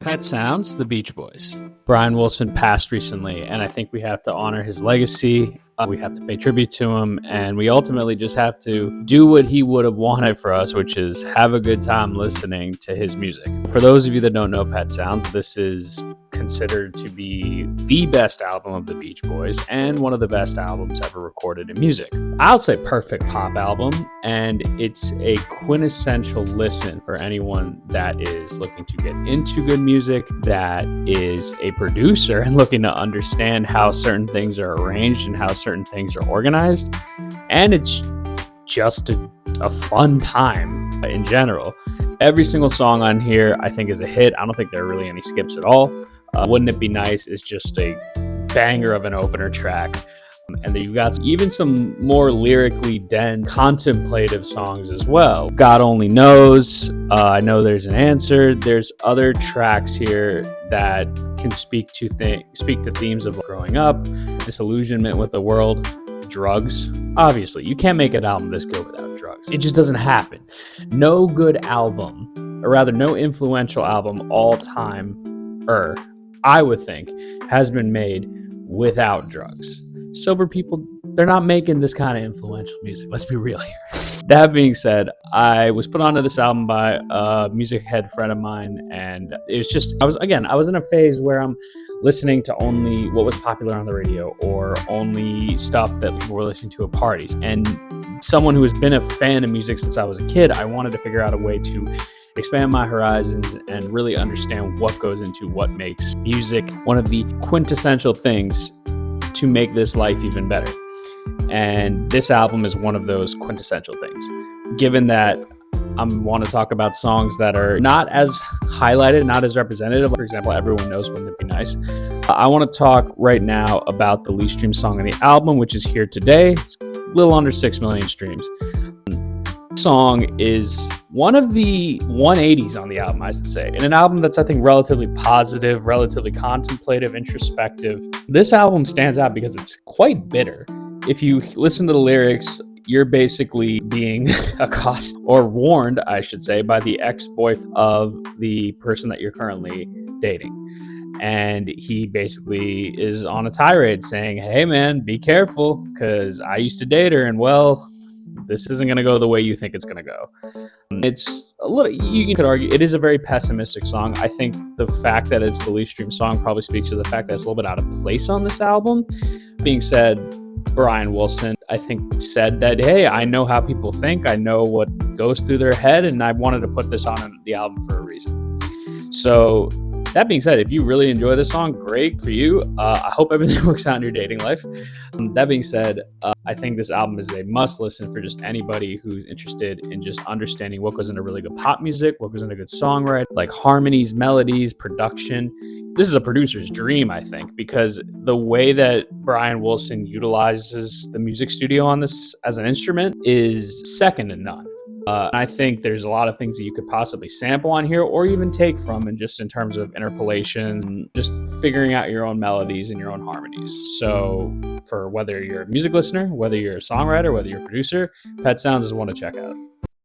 Pet Sounds, the Beach Boys. Brian Wilson passed recently, and I think we have to honor his legacy. We have to pay tribute to him, and we ultimately just have to do what he would have wanted for us, which is have a good time listening to his music. For those of you that don't know Pet Sounds, this is considered to be the best album of the Beach Boys and one of the best albums ever recorded in music. I'll say perfect pop album, and it's a quintessential listen for anyone that is looking to get into good music, that is a producer and looking to understand how certain things are arranged and how certain things are organized. And it's just a fun time in general. Every single song on here I think is a hit. I don't think there are really any skips at all. Wouldn't It Be Nice is just a banger of an opener track. And then you've got even some more lyrically dense, contemplative songs as well. God Only Knows, I Know There's an Answer. There's other tracks here that can speak to themes of growing up, disillusionment with the world, drugs. Obviously, you can't make an album this good without drugs. It just doesn't happen. No good album, or rather no influential album all time, I would think, has been made without drugs. Sober people, they're not making this kind of influential music. Let's be real here. That being said, I was put onto this album by a music head friend of mine, and it was just, I was in a phase where I'm listening to only what was popular on the radio or only stuff that people were listening to at parties. And someone who has been a fan of music since I was a kid, I wanted to figure out a way to expand my horizons and really understand what goes into what makes music one of the quintessential things to make this life even better. And this album is one of those quintessential things. Given that I want to talk about songs that are not as highlighted, not as representative. For example, Everyone Knows Wouldn't It Be Nice. I want to talk right now about the least streamed song on the album, which is Here Today. It's a little under 6 million streams. Song is one of the 180s on the album, I should say, in an album that's, I think, relatively positive, relatively contemplative, introspective. This album stands out because it's quite bitter. If you listen to the lyrics, you're basically being accosted, or warned, I should say, by the ex-boyfriend of the person that you're currently dating. And he basically is on a tirade saying, hey man, be careful, because I used to date her, and well, this isn't going to go the way you think it's going to go. It's a little, you could argue, it is a very pessimistic song. I think the fact that it's the least streamed song probably speaks to the fact that it's a little bit out of place on this album. Being said, Brian Wilson, I think, said that, hey, I know how people think. I know what goes through their head, and I wanted to put this on the album for a reason. So that being said, if you really enjoy this song, great for you. I hope everything works out in your dating life. That being said, I think this album is a must listen for just anybody who's interested in just understanding what goes into really good pop music, what goes into good songwriting, like harmonies, melodies, production. This is a producer's dream, I think, because the way that Brian Wilson utilizes the music studio on this as an instrument is second to none. I think there's a lot of things that you could possibly sample on here or even take from, and just in terms of interpolations and just figuring out your own melodies and your own harmonies. So for whether you're a music listener, whether you're a songwriter, whether you're a producer, Pet Sounds is one to check out.